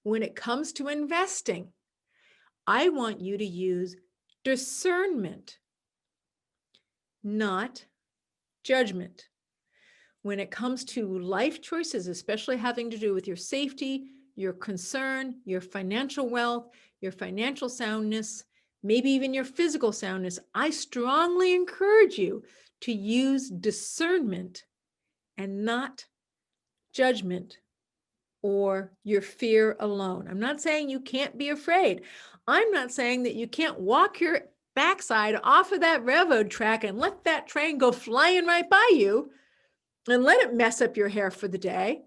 When it comes to investing, I want you to use discernment, not judgment. When it comes to life choices, especially having to do with your safety, your concern, your financial wealth, your financial soundness, maybe even your physical soundness, I strongly encourage you to use discernment and not judgment or your fear alone. I'm not saying you can't be afraid. I'm not saying that you can't walk your backside off of that railroad track and let that train go flying right by you and let it mess up your hair for the day.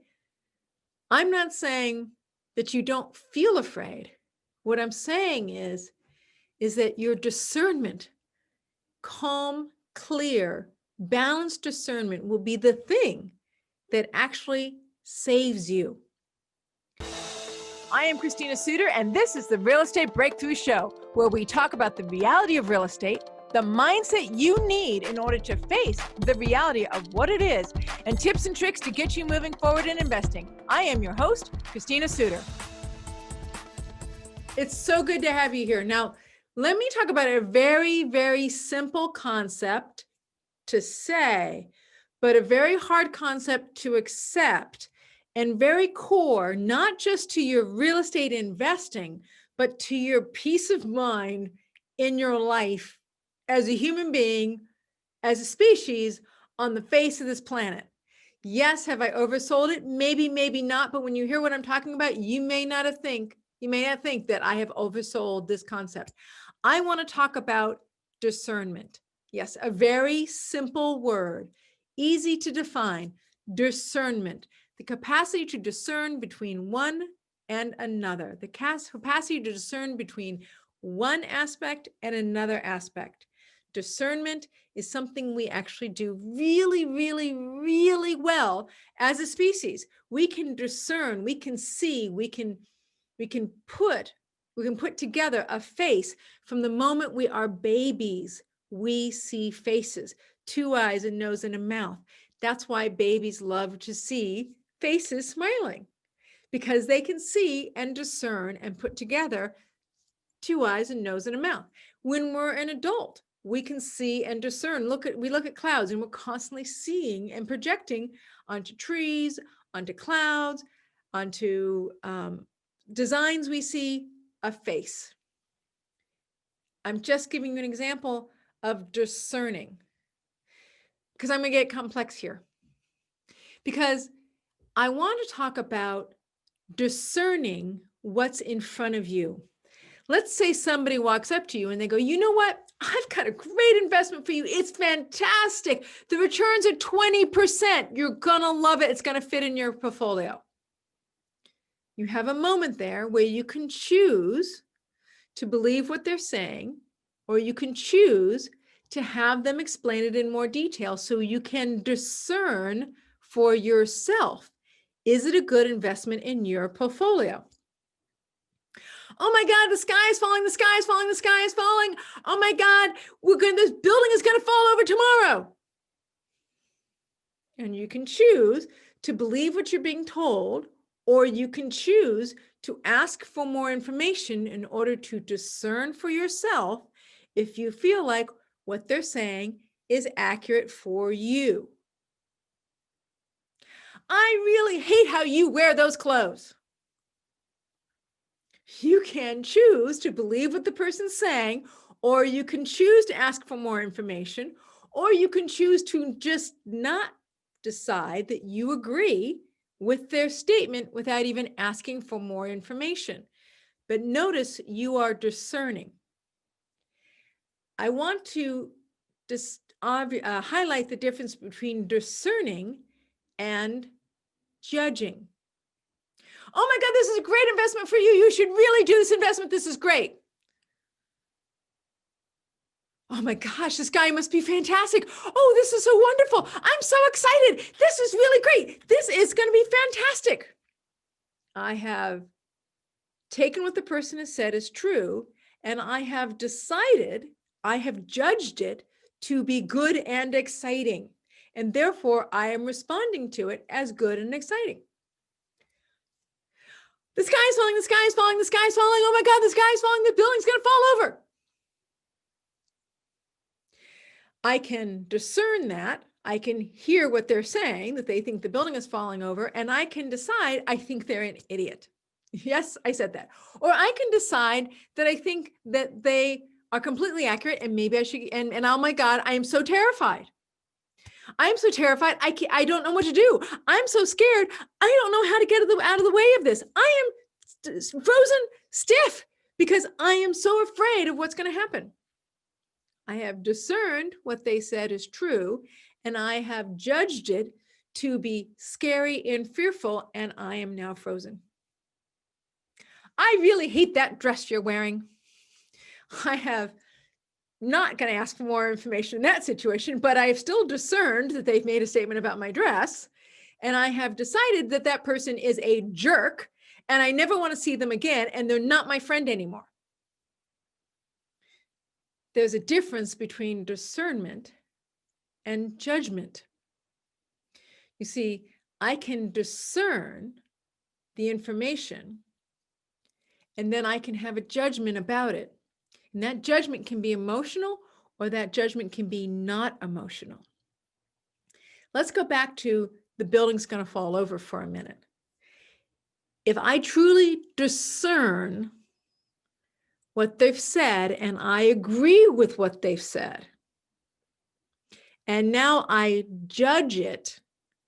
I'm not saying that you don't feel afraid. What I'm saying is that your discernment, calm, clear, balanced discernment will be the thing that actually saves you. I am Christina Suter, and this is the Real Estate Breakthrough Show, where we talk about the reality of real estate, the mindset you need in order to face the reality of what it is, and tips and tricks to get you moving forward in investing. I am your host, Christina Suter. It's so good to have you here. Now, let me talk about a very, very simple concept to say, but a very hard concept to accept, and very core, not just to your real estate investing, but to your peace of mind in your life as a human being, as a species on the face of this planet. Yes, have I oversold it? Maybe, maybe not. But when you hear what I'm talking about, you may not think that I have oversold this concept. I want to talk about discernment. Yes, a very simple word, easy to define, discernment. The capacity to discern between one and another, the capacity to discern between one aspect and another aspect. Discernment is something we actually do really, really, really well as a species. We can discern, we can see, we can put together a face from the moment we are babies. We see faces, 2 eyes, a nose, and a mouth. That's why babies love to see faces smiling, because they can see and discern and put together 2 eyes, a nose, and a mouth. When we're an adult, we can see and discern. We look at clouds, and we're constantly seeing and projecting onto trees, onto clouds, onto designs. We see a face. I'm just giving you an example of discerning, because I'm going to get complex here, because I want to talk about discerning what's in front of you. Let's say somebody walks up to you and they go, you know what? I've got a great investment for you. It's fantastic. The returns are 20%. You're going to love it. It's going to fit in your portfolio. You have a moment there where you can choose to believe what they're saying, or you can choose to have them explain it in more detail so you can discern for yourself. Is it a good investment in your portfolio? Oh my God, the sky is falling, the sky is falling, the sky is falling. Oh my God, this building is going to fall over tomorrow. And you can choose to believe what you're being told, or you can choose to ask for more information in order to discern for yourself if you feel like what they're saying is accurate for you. I really hate how you wear those clothes. You can choose to believe what the person's saying, or you can choose to ask for more information, or you can choose to just not decide that you agree with their statement without even asking for more information. But notice you are discerning. I want to just highlight the difference between discerning and judging. Oh my God, this is a great investment for you. You should really do this investment. This is great. Oh my gosh, this guy must be fantastic. Oh, this is so wonderful. I'm so excited. This is really great. This is going to be fantastic. I have taken what the person has said as true, and I have decided, I have judged it to be good and exciting. And therefore, I am responding to it as good and exciting. The sky is falling, the sky is falling, the sky is falling. Oh my God, the sky is falling, the building's going to fall over. I can discern that. I can hear what they're saying, that they think the building is falling over, and I can decide I think they're an idiot. Yes, I said that. Or I can decide that I think that they are completely accurate and maybe I should, and oh my God, I am so terrified. I'm so terrified. I don't know what to do. I'm so scared. I don't know how to get out of the way of this. I am frozen stiff because I am so afraid of what's going to happen. I have discerned what they said is true, and I have judged it to be scary and fearful, and I am now frozen. I really hate that dress you're wearing. I have not going to ask for more information in that situation, but I have still discerned that they've made a statement about my dress, and I have decided that that person is a jerk, and I never want to see them again, and they're not my friend anymore. There's a difference between discernment and judgment. You see, I can discern the information, and then I can have a judgment about it. And that judgment can be emotional, or that judgment can be not emotional. Let's go back to the building's going to fall over for a minute. If I truly discern what they've said and I agree with what they've said, and now I judge it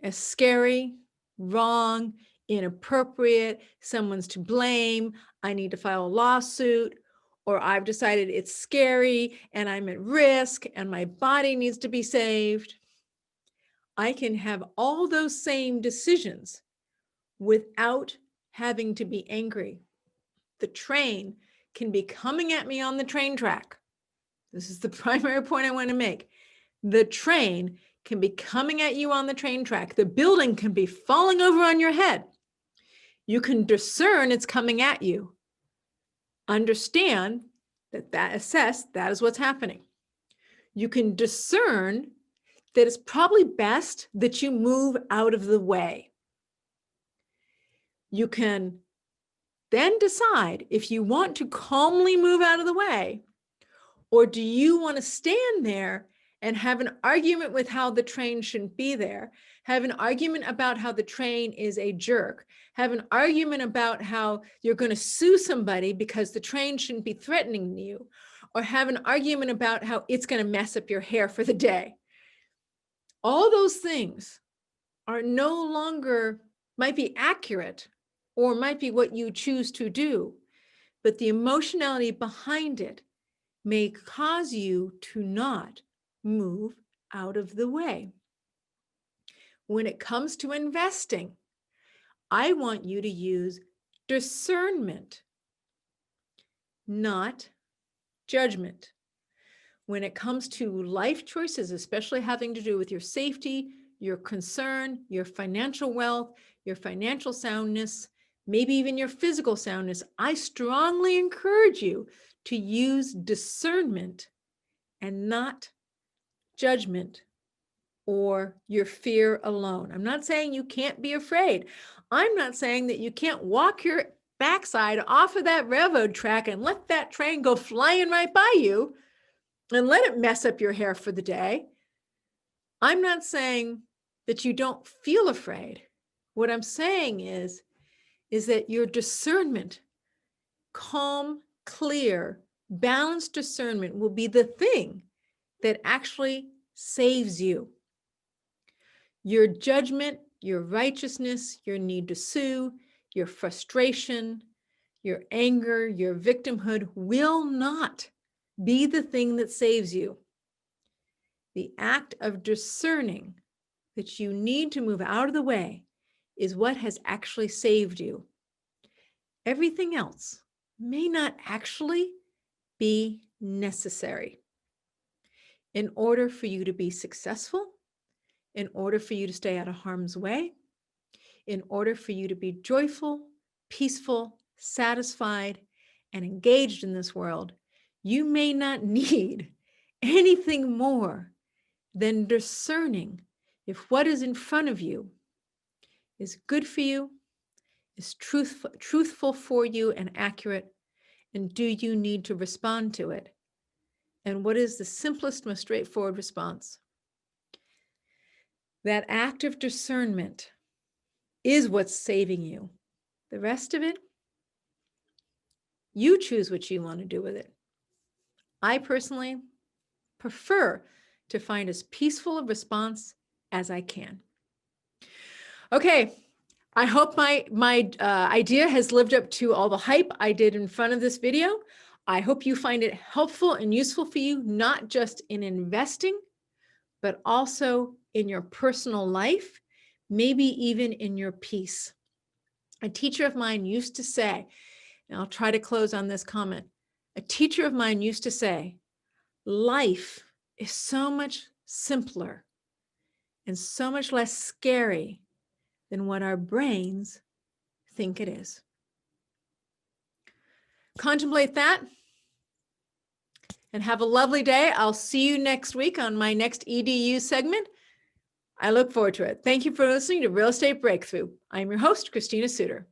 as scary, wrong, inappropriate, someone's to blame, I need to file a lawsuit, or I've decided it's scary and I'm at risk and my body needs to be saved, I can have all those same decisions without having to be angry. The train can be coming at me on the train track. This is the primary point I want to make. The train can be coming at you on the train track. The building can be falling over on your head. You can discern it's coming at you. Understand assess that is what's happening. You can discern that it's probably best that you move out of the way. You can then decide if you want to calmly move out of the way, or do you want to stand there and have an argument with how the train shouldn't be there, have an argument about how the train is a jerk, have an argument about how you're going to sue somebody because the train shouldn't be threatening you, or have an argument about how it's going to mess up your hair for the day. All those things are no longer, might be accurate or might be what you choose to do, but the emotionality behind it may cause you to not move out of the way. When it comes to investing, I want you to use discernment, not judgment. When it comes to life choices, especially having to do with your safety, your concern, your financial wealth, your financial soundness, maybe even your physical soundness, I strongly encourage you to use discernment and not judgment or your fear alone. I'm not saying you can't be afraid. I'm not saying that you can't walk your backside off of that railroad track and let that train go flying right by you and let it mess up your hair for the day. I'm not saying that you don't feel afraid. What I'm saying is that your discernment, calm, clear, balanced discernment will be the thing that actually saves you. Your judgment, your righteousness, your need to sue, your frustration, your anger, your victimhood will not be the thing that saves you. The act of discerning that you need to move out of the way is what has actually saved you. Everything else may not actually be necessary. In order for you to be successful, in order for you to stay out of harm's way, in order for you to be joyful, peaceful, satisfied, and engaged in this world, you may not need anything more than discerning if what is in front of you is good for you, is truthful for you and accurate? And do you need to respond to it? And what is the simplest, most straightforward response? That act of discernment is what's saving you. The rest of it, you choose what you want to do with it. I personally prefer to find as peaceful a response as I can. Okay, I hope my idea has lived up to all the hype I did in front of this video. I hope you find it helpful and useful for you, not just in investing, but also in your personal life, maybe even in your peace. A teacher of mine used to say, and I'll try to close on this comment. A teacher of mine used to say, life is so much simpler and so much less scary than what our brains think it is. Contemplate that and have a lovely day. I'll see you next week on my next EDU segment. I look forward to it. Thank you for listening to Real Estate Breakthrough. I'm your host, Christina Suter.